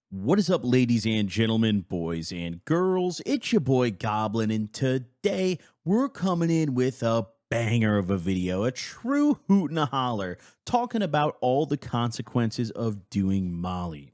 What is up, ladies and gentlemen, boys and girls? It's your boy Goblin, and today we're coming in with a banger of a video, a true hoot and a holler, talking about all the consequences of doing Molly.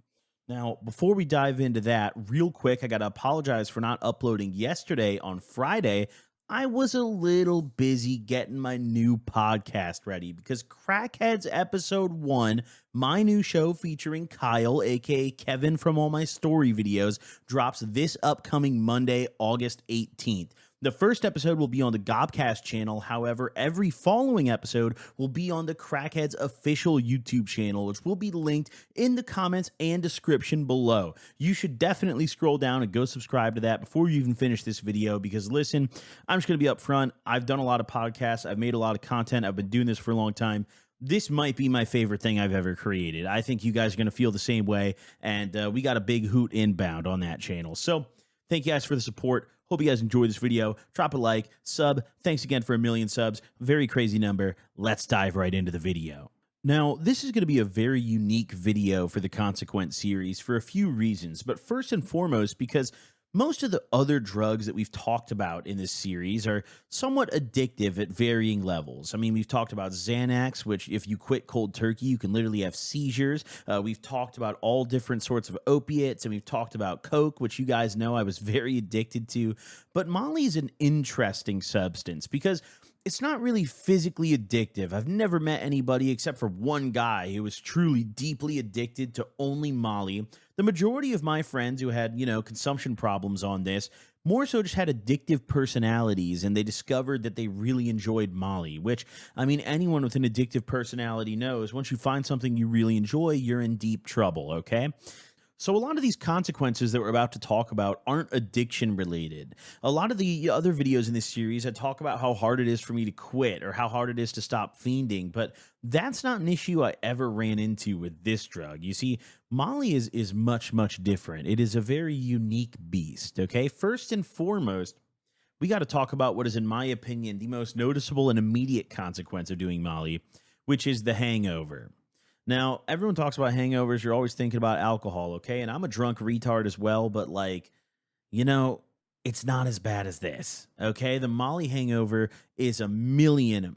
Now, before we dive into that, real quick, I got to apologize for not uploading yesterday on Friday. I was a little busy getting my new podcast ready because Crackheads Episode 1, my new show featuring Kyle, a.k.a. Kevin from all my story videos, drops this upcoming Monday, August 18th. The first episode will be on the Gobcast channel. However, every following episode will be on the Crackheads official YouTube channel, which will be linked in the comments and description below. You should definitely scroll down and go subscribe to that before you even finish this video because, listen, I'm just going to be upfront. I've done a lot of podcasts. I've made a lot of content. I've been doing this for a long time. This might be my favorite thing I've ever created. I think you guys are going to feel the same way, and we got a big hoot inbound on that channel. So thank you guys for the support. Hope you guys enjoy this video. Drop a like, sub. Thanks again for 1,000,000 subs. Very crazy number. Let's dive right into the video. Now, this is going to be a very unique video for the Consequence series for a few reasons. But first and foremost, because most of the other drugs that we've talked about in this series are somewhat addictive at varying levels. I mean, we've talked about Xanax, which if you quit cold turkey, you can literally have seizures. We've talked about all different sorts of opiates, and we've talked about Coke, which you guys know I was very addicted to. But Molly is an interesting substance because it's not really physically addictive. I've never met anybody except for one guy who was truly deeply addicted to only Molly. The majority of my friends who had, consumption problems on this more so just had addictive personalities, and they discovered that they really enjoyed Molly, which, I mean, anyone with an addictive personality knows once you find something you really enjoy, you're in deep trouble, okay? So a lot of these consequences that we're about to talk about aren't addiction related. A lot of the other videos in this series, I talk about how hard it is for me to quit or how hard it is to stop fiending, but that's not an issue I ever ran into with this drug. You see, Molly is much, much different. It is a very unique beast, okay? First and foremost, we got to talk about what is, in my opinion, the most noticeable and immediate consequence of doing Molly, which is the hangover. Now, everyone talks about hangovers. You're always thinking about alcohol, okay? And I'm a drunk retard as well, but you know, it's not as bad as this, okay? The Molly hangover is a million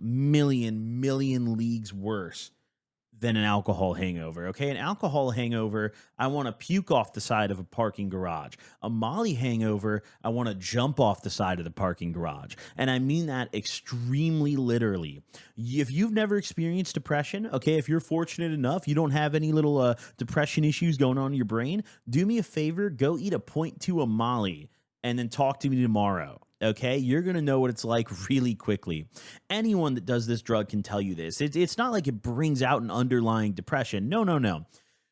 leagues worse than an alcohol hangover, okay? An alcohol hangover, I want to puke off the side of a parking garage. A Molly hangover, I want to jump off the side of the parking garage. And I mean that extremely literally. If you've never experienced depression, okay, if you're fortunate enough, you don't have any little depression issues going on in your brain, do me a favor, go eat a .2 of Molly and then talk to me tomorrow. Okay, you're going to know what it's like really quickly. Anyone that does this drug can tell you this. It's not like it brings out an underlying depression. No.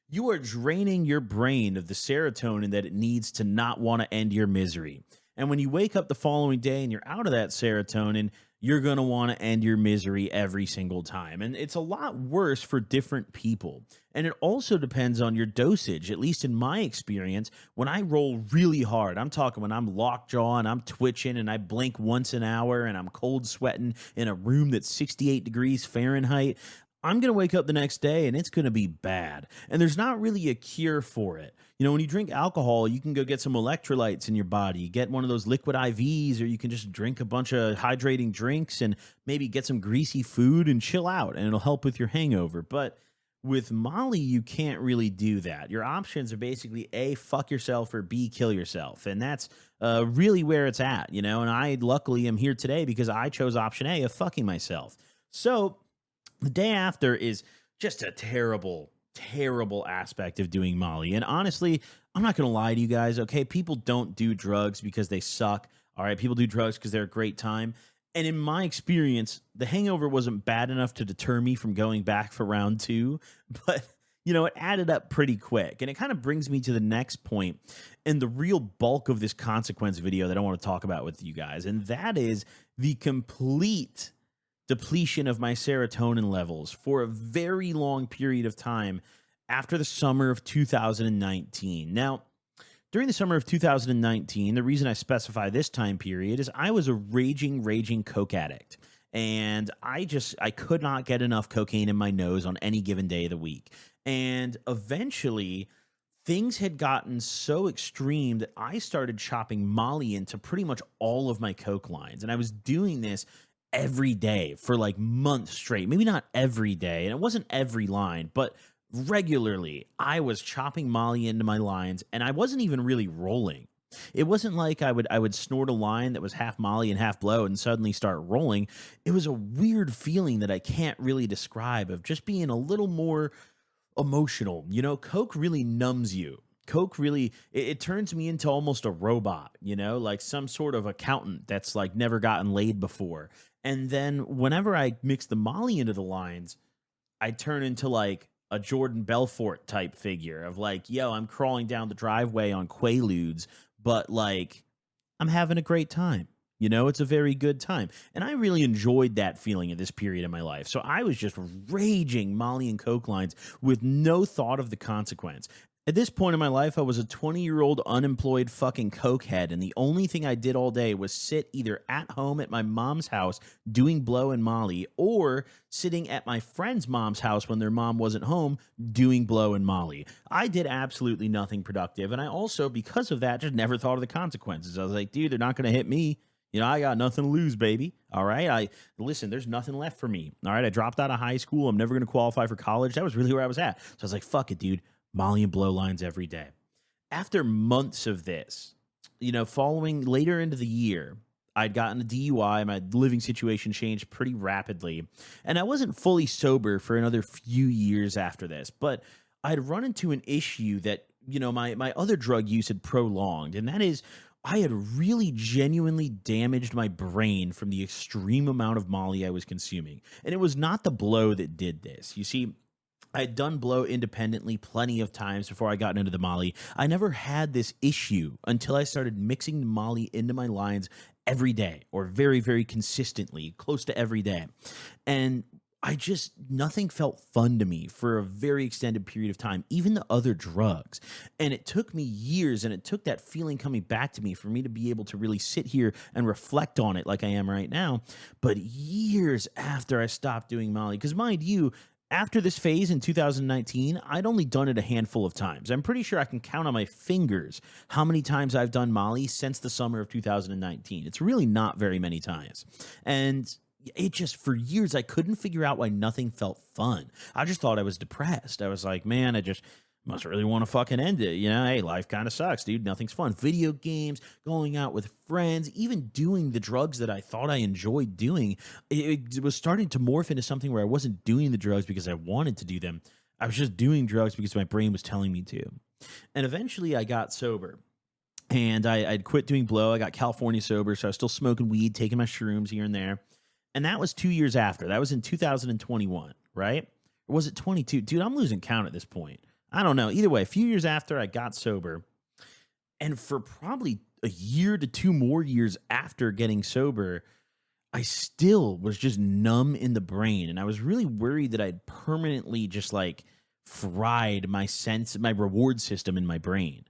You are draining your brain of the serotonin that it needs to not want to end your misery. And when you wake up the following day and you're out of that serotonin, you're going to want to end your misery every single time. And it's a lot worse for different people. And it also depends on your dosage. At least in my experience, when I roll really hard, I'm talking when I'm lockjaw and I'm twitching and I blink once an hour and I'm cold sweating in a room that's 68 degrees Fahrenheit, I'm going to wake up the next day and it's going to be bad. And there's not really a cure for it. You know, when you drink alcohol, you can go get some electrolytes in your body, get one of those liquid IVs, or you can just drink a bunch of hydrating drinks and maybe get some greasy food and chill out, and it'll help with your hangover. But with Molly, you can't really do that. Your options are basically A, fuck yourself, or B, kill yourself. And that's really where it's at, you know, and I luckily am here today because I chose option A of fucking myself. So the day after is just a terrible aspect of doing Molly. And honestly, I'm not going to lie to you guys, okay? People don't do drugs because they suck, all right? People do drugs because they're a great time. And in my experience, the hangover wasn't bad enough to deter me from going back for round 2, but it added up pretty quick. And it kind of brings me to the next point and the real bulk of this consequence video that I want to talk about with you guys. And that is the complete depletion of my serotonin levels for a very long period of time after the summer of 2019. Now, during the summer of 2019, the reason I specify this time period is I was a raging coke addict. And I could not get enough cocaine in my nose on any given day of the week. And eventually, things had gotten so extreme that I started chopping Molly into pretty much all of my Coke lines. And I was doing this every day for like months straight. Maybe not every day, and it wasn't every line, but regularly I was chopping Molly into my lines, and I wasn't even really rolling. It wasn't like I would snort a line that was half Molly and half blow and suddenly start rolling. It was a weird feeling that I can't really describe, of just being a little more emotional. Coke really numbs you. Coke really, it turns me into almost a robot, like some sort of accountant that's like never gotten laid before. And then whenever I mix the Molly into the lines, I turn into like a Jordan Belfort type figure of like, yo, I'm crawling down the driveway on Quaaludes, but like I'm having a great time. It's a very good time. And I really enjoyed that feeling at this period of my life. So I was just raging Molly and Coke lines with no thought of the consequence. At this point in my life, I was a 20-year-old unemployed fucking cokehead, and the only thing I did all day was sit either at home at my mom's house doing blow and Molly, or sitting at my friend's mom's house when their mom wasn't home doing blow and Molly. I did absolutely nothing productive, and I also, because of that, just never thought of the consequences. I was like, dude, they're not going to hit me. I got nothing to lose, baby. All right. Listen, there's nothing left for me. All right. I dropped out of high school. I'm never going to qualify for college. That was really where I was at. So I was like, fuck it, dude. Molly and blow lines every day. After months of this, following later into the year, I'd gotten a DUI. My living situation changed pretty rapidly. And I wasn't fully sober for another few years after this, but I'd run into an issue that, my other drug use had prolonged. And that is, I had really genuinely damaged my brain from the extreme amount of Molly I was consuming. And it was not the blow that did this. You see, I had done blow independently plenty of times before I got into the Molly. I never had this issue until I started mixing the Molly into my lines every day, or very, very consistently, close to every day. And nothing felt fun to me for a very extended period of time, even the other drugs. And it took me years, and it took that feeling coming back to me for me to be able to really sit here and reflect on it like I am right now. But years after I stopped doing Molly, because mind you, after this phase in 2019, I'd only done it a handful of times. I'm pretty sure I can count on my fingers how many times I've done Molly since the summer of 2019. It's really not very many times. And it just, for years, I couldn't figure out why nothing felt fun. I just thought I was depressed. I was like, man, I just must really want to fucking end it. Hey, life kind of sucks, dude. Nothing's fun. Video games, going out with friends, even doing the drugs that I thought I enjoyed doing. It was starting to morph into something where I wasn't doing the drugs because I wanted to do them. I was just doing drugs because my brain was telling me to. And eventually I got sober. And I'd quit doing blow. I got California sober, so I was still smoking weed, taking my shrooms here and there. And that was 2 years after. That was in 2021, right? Or was it 22? Dude, I'm losing count at this point. I don't know. Either way, a few years after I got sober, and for probably a year to 2 more years after getting sober, I still was just numb in the brain. And I was really worried that I'd permanently just like fried my reward system in my brain.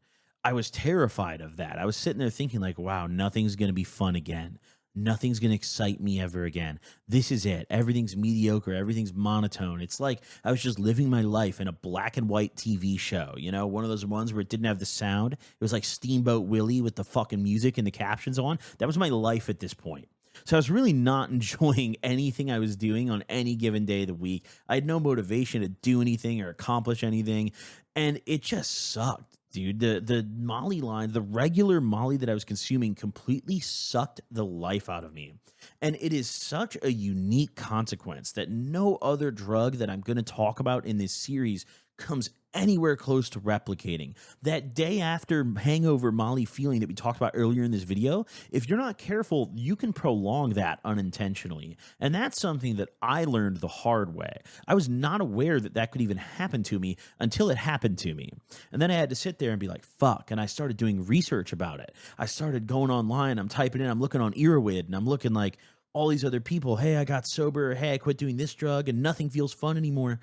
I was terrified of that. I was sitting there thinking like, wow, nothing's going to be fun again. Nothing's going to excite me ever again. This is it. Everything's mediocre. Everything's monotone. It's like I was just living my life in a black and white TV show, one of those ones where it didn't have the sound. It was like Steamboat Willie with the fucking music and the captions on. That was my life at this point. So I was really not enjoying anything I was doing on any given day of the week. I had no motivation to do anything or accomplish anything, and it just sucked. Dude, the Molly line, the regular Molly that I was consuming completely sucked the life out of me. And it is such a unique consequence that no other drug that I'm going to talk about in this series comes anywhere close to replicating. That day after hangover Molly feeling that we talked about earlier in this video, if you're not careful, you can prolong that unintentionally. And that's something that I learned the hard way. I was not aware that that could even happen to me until it happened to me. And then I had to sit there and be like, fuck. And I started doing research about it. I started going online. I'm typing in, I'm looking on Erowid, and I'm looking like all these other people. Hey, I got sober. Hey, I quit doing this drug and nothing feels fun anymore.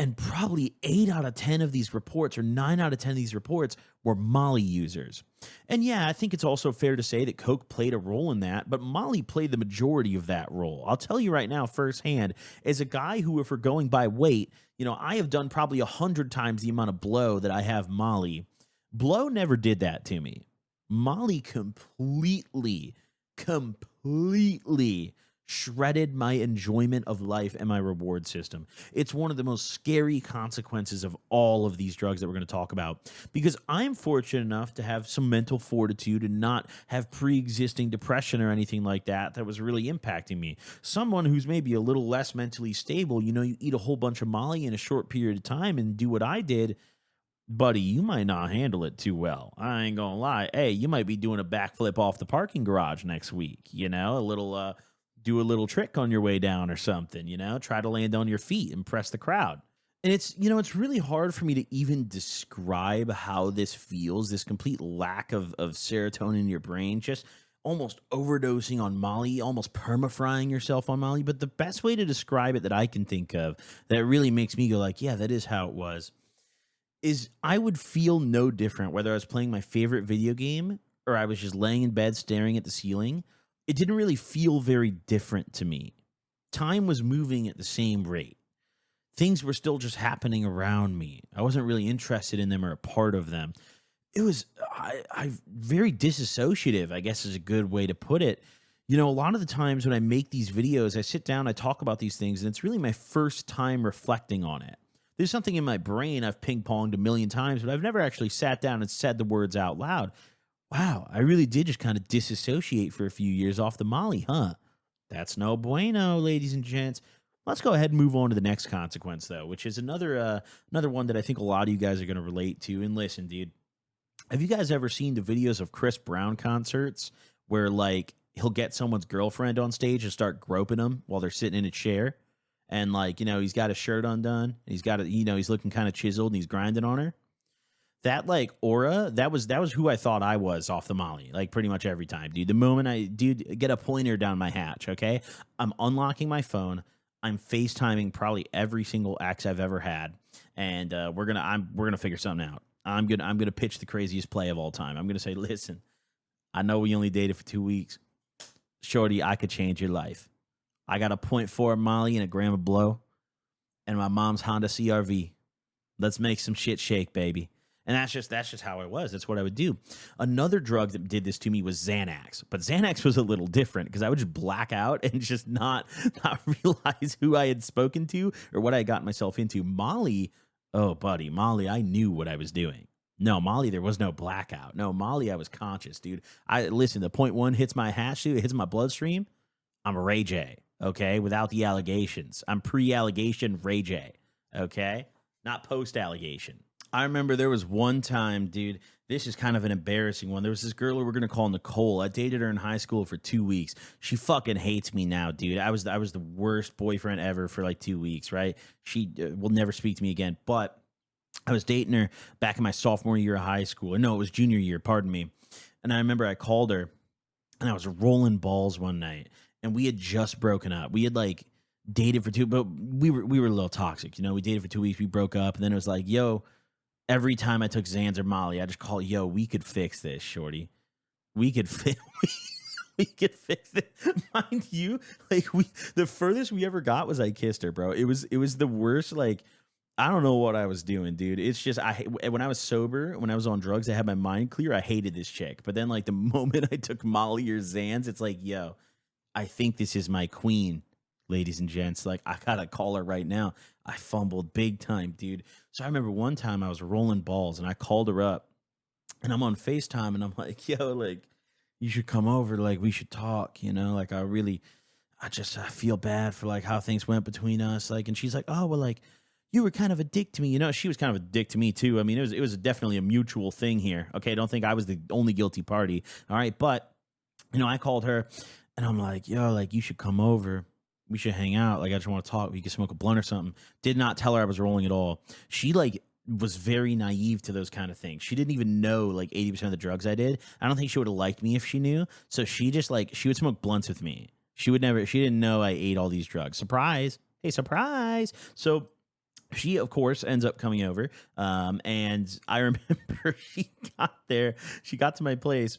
And probably 8 out of 10 of these reports, or 9 out of 10 of these reports, were Molly users. And yeah, I think it's also fair to say that Coke played a role in that, but Molly played the majority of that role. I'll tell you right now, firsthand, as a guy who, if we're going by weight, I have done probably 100 times the amount of blow that I have Molly. Blow never did that to me. Molly completely shredded my enjoyment of life and my reward system. It's one of the most scary consequences of all of these drugs that we're going to talk about, because I'm fortunate enough to have some mental fortitude and not have pre-existing depression or anything like that was really impacting me. Someone who's maybe a little less mentally stable, you eat a whole bunch of Molly in a short period of time and do what I did, buddy, you might not handle it too well. I ain't gonna lie. Hey, you might be doing a backflip off the parking garage next week, do a little trick on your way down or something, try to land on your feet, impress the crowd. And it's really hard for me to even describe how this feels, this complete lack of serotonin in your brain, just almost overdosing on Molly, almost perma-frying yourself on Molly. But the best way to describe it that I can think of that really makes me go like, yeah, that is how it was, is I would feel no different whether I was playing my favorite video game or I was just laying in bed staring at the ceiling. It didn't really feel very different to me. Time was moving at the same rate. Things were still just happening around me. I wasn't really interested in them or a part of them. It was I very disassociative, I guess is a good way to put it. A lot of the times when I make these videos, I sit down, I talk about these things, and it's really my first time reflecting on it. There's something in my brain I've ping-ponged a million times, but I've never actually sat down and said the words out loud. Wow, I really did just kind of disassociate for a few years off the Molly, huh? That's no bueno, ladies and gents. Let's go ahead and move on to the next consequence, though, which is another one that I think a lot of you guys are going to relate to. And listen, dude, have you guys ever seen the videos of Chris Brown concerts where, like, he'll get someone's girlfriend on stage and start groping them while they're sitting in a chair? And, like, he's got his shirt undone, and he's got he's looking kind of chiseled, and he's grinding on her. That, like, aura, that was who I thought I was off the Molly, like, pretty much every time, dude. The moment get a pointer down my hatch, okay? I'm unlocking my phone. I'm FaceTiming probably every single ex I've ever had, and we're gonna figure something out. I'm gonna pitch the craziest play of all time. I'm gonna say, listen, I know we only dated for 2 weeks, shorty. I could change your life. I got a .4 Molly and a gram of blow, and my mom's Honda CRV. Let's make some shit shake, baby. And that's just how I was. That's what I would do. Another drug that did this to me was Xanax. But Xanax was a little different because I would just black out and just not realize who I had spoken to or what I got myself into. Molly, oh, buddy, Molly, I knew what I was doing. No, Molly, there was no blackout. No, Molly, I was conscious, dude. Listen, the .1 hits my hash, dude. It hits my bloodstream. I'm a Ray J, okay? Without the allegations. I'm pre-allegation Ray J, okay? Not post-allegation. I remember there was one time, dude, this is kind of an embarrassing one. There was this girl who we're going to call Nicole. I dated her in high school for 2 weeks. She fucking hates me now, dude. I was the worst boyfriend ever for like 2 weeks, right? She will never speak to me again. But I was dating her back in my sophomore year of high school. No, it was junior year, pardon me. And I remember I called her, and I was rolling balls one night. And we had just broken up. We had like dated for but we were a little toxic. We dated for 2 weeks. We broke up. And then it was like, yo, every time I took Xans or Molly, I just call, yo, we could fix this, shorty. We could fix we could fix it. Mind you, like the furthest we ever got was I kissed her, bro. It was the worst. Like, I don't know what I was doing, dude. It's just when I was sober, when I was on drugs, I had my mind clear. I hated this chick. But then like the moment I took Molly or Xans, it's like, yo, I think this is my queen, ladies and gents. Like, I gotta call her right now. I fumbled big time, dude. So I remember one time I was rolling balls and I called her up and I'm on FaceTime and I'm like, yo, like, you should come over. Like, we should talk, like, I feel bad for like how things went between us. Like, and she's like, oh, well, like, you were kind of a dick to me. She was kind of a dick to me too. I mean, it was definitely a mutual thing here. Okay. I don't think I was the only guilty party. All right. But, I called her and I'm like, yo, like, you should come over. We should hang out. Like, I just want to talk. We could smoke a blunt or something. Did not tell her I was rolling at all. She like was very naive to those kind of things. She didn't even know like 80% of the drugs I did. I don't think she would have liked me if she knew. So she just like, she would smoke blunts with me. She didn't know I ate all these drugs. Surprise. Hey, surprise. So She, of course, ends up coming over. And I remember she got to my place.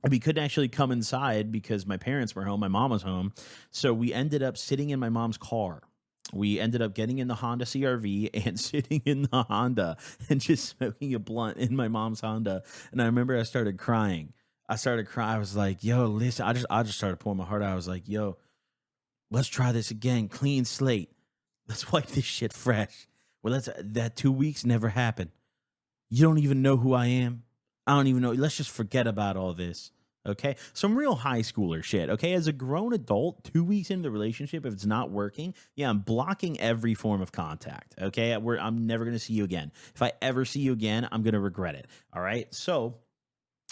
And we couldn't actually come inside because my parents were home, my mom was home. So we ended up sitting in my mom's car. We ended up getting in the Honda CRV and sitting in the Honda and just smoking a blunt in my mom's Honda. And I remember I started crying. I was like, yo, listen, I just started pouring my heart out. I was like, yo, let's try this again. Clean slate. Let's wipe this shit fresh. Well, that 2 weeks never happened. You don't even know who I am. I don't even know. Let's just forget about all this. Okay. Some real high schooler shit. Okay. As a grown adult, 2 weeks into the relationship, if it's not working, yeah, I'm blocking every form of contact. Okay. I'm never going to see you again. If I ever see you again, I'm going to regret it. All right. So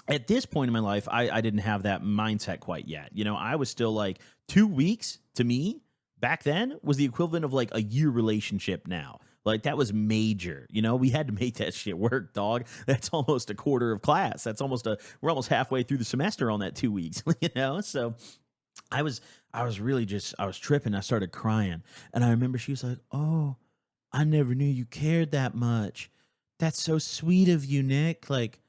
at this point in my life, I didn't have that mindset quite yet. You know, I was still like 2 weeks to me back then was the equivalent of like a year relationship now. Like that was major. You know, we had to make that shit work, dog. That's almost a quarter of class. We're almost halfway through the semester on that 2 weeks, you know? So I was really I was tripping. I started crying. And I remember she was like, oh, I never knew you cared that much. That's so sweet of you, Nick. Like,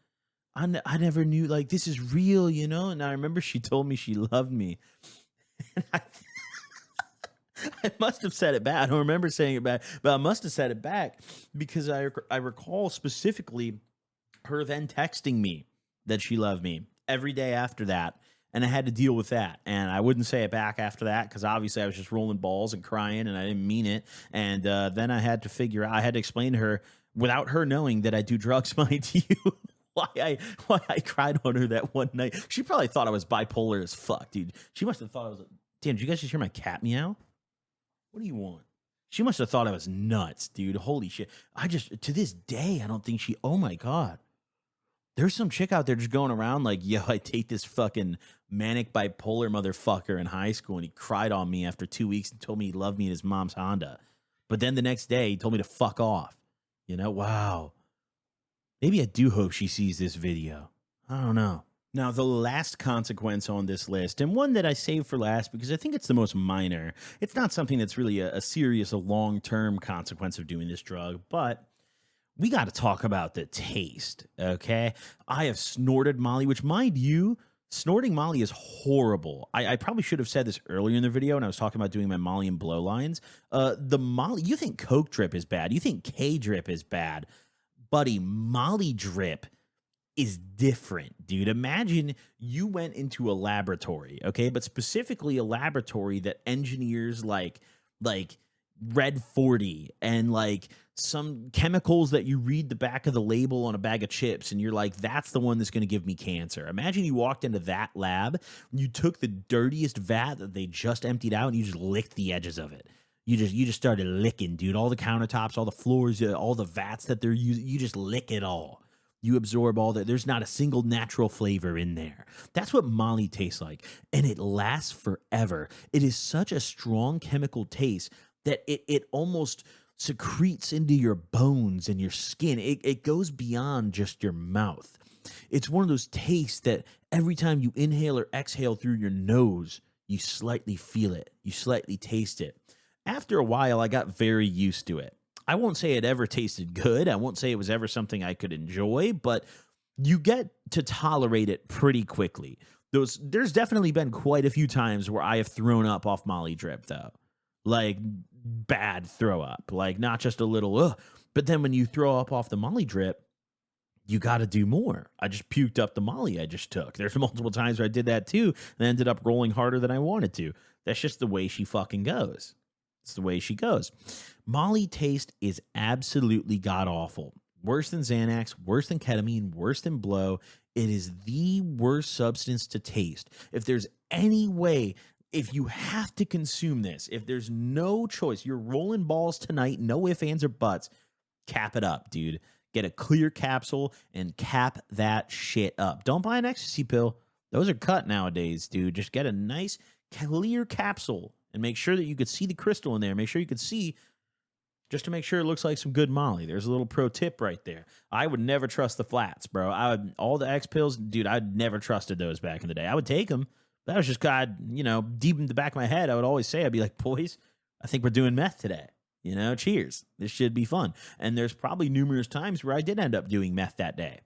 I never knew, like, this is real, you know? And I remember she told me she loved me. And I must have said it back. I don't remember saying it back, but I must have said it back because I recall specifically her then texting me that she loved me every day after that. And I had to deal with that. And I wouldn't say it back after that because obviously I was just rolling balls and crying and I didn't mean it. And then I had to explain to her without her knowing that I do drugs, mind you. Why I cried on her that one night. She probably thought I was bipolar as fuck, dude. She must have thought I was. Damn, did you guys just hear my cat meow? What do you want? She must have thought I was nuts, dude. Holy shit. To this day, I don't think oh my God. There's some chick out there just going around like, yo, I date this fucking manic bipolar motherfucker in high school and he cried on me after 2 weeks and told me he loved me in his mom's Honda. But then the next day, he told me to fuck off. You know, wow. Maybe I do hope she sees this video. I don't know. Now, the last consequence on this list, and one that I saved for last because I think it's the most minor. It's not something that's really a serious, a long-term consequence of doing this drug, but we got to talk about the taste, okay? I have snorted Molly, which, mind you, snorting Molly is horrible. I probably should have said this earlier in the video when I was talking about doing my Molly and blow lines. The Molly, you think Coke drip is bad. You think K drip is bad. Buddy, Molly drip is different, dude. Imagine you went into a laboratory, okay? But specifically a laboratory that engineers like Red 40 and like some chemicals that you read the back of the label on a bag of chips and you're like, that's the one that's going to give me cancer. Imagine you walked into that lab, you took the dirtiest vat that they just emptied out and you just licked the edges of it. You just started licking, dude. All the countertops, all the floors, all the vats that they're using, you just lick it all. You absorb all that. There's not a single natural flavor in there. That's what Molly tastes like. And it lasts forever. It is such a strong chemical taste that it almost secretes into your bones and your skin. It goes beyond just your mouth. It's one of those tastes that every time you inhale or exhale through your nose, you slightly feel it. You slightly taste it. After a while, I got very used to it. I won't say it ever tasted good. I won't say it was ever something I could enjoy, but you get to tolerate it pretty quickly. There's definitely been quite a few times where I have thrown up off Molly drip, though. Like, bad throw up. Like, not just a little, ugh. But then when you throw up off the Molly drip, you got to do more. I just puked up the Molly I just took. There's multiple times where I did that, too, and ended up rolling harder than I wanted to. That's just the way she fucking goes. It's the way she goes. Molly taste is absolutely god-awful. Worse than Xanax, worse than ketamine, worse than blow. It is the worst substance to taste. If there's any way, if you have to consume this, if there's no choice, you're rolling balls tonight, no ifs, ands, or buts, cap it up, dude. Get a clear capsule and cap that shit up. Don't buy an ecstasy pill. Those are cut nowadays, dude. Just get a nice clear capsule and make sure that you could see the crystal in there. Make sure you could see, just to make sure it looks like some good Molly. There's a little pro tip right there. I would never trust the flats, bro. All the X pills, dude, I'd never trusted those back in the day. I would take them. That was just God, deep in the back of my head, I would always say, I'd be like, boys, I think we're doing meth today. You know, cheers. This should be fun. And there's probably numerous times where I did end up doing meth that day.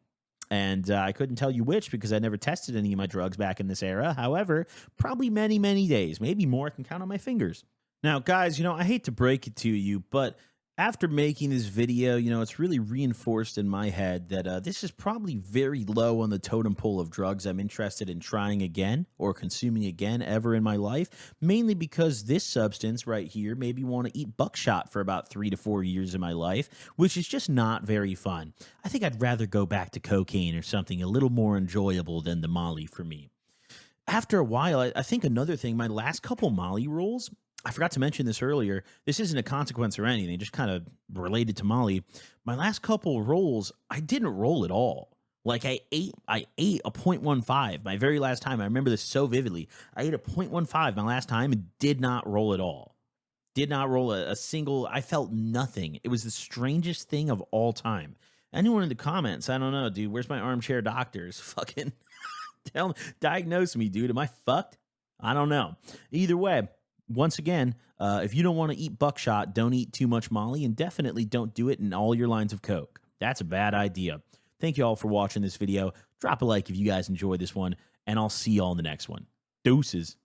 And I couldn't tell you which because I never tested any of my drugs back in this era. However, probably many, many days, maybe more. I can count on my fingers. Now, guys, I hate to break it to you, but after making this video, it's really reinforced in my head that this is probably very low on the totem pole of drugs I'm interested in trying again or consuming again ever in my life, mainly because this substance right here made me want to eat buckshot for about 3 to 4 years of my life, which is just not very fun. I think I'd rather go back to cocaine or something a little more enjoyable than the Molly for me. After a while, I think another thing, my last couple Molly rolls, I forgot to mention this earlier. This isn't a consequence or anything, just kind of related to Molly. My last couple rolls, I didn't roll at all. Like I ate a 0.15 my very last time. I remember this so vividly. I ate a 0.15 my last time and did not roll at all. Did not roll a single, I felt nothing. It was the strangest thing of all time. Anyone in the comments, I don't know, dude, where's my armchair doctors? Fucking diagnose me, dude. Am I fucked? I don't know. Either way, once again, if you don't want to eat buckshot, don't eat too much Molly, and definitely don't do it in all your lines of coke. That's a bad idea. Thank you all for watching this video. Drop a like if you guys enjoyed this one, and I'll see you all in the next one. Deuces.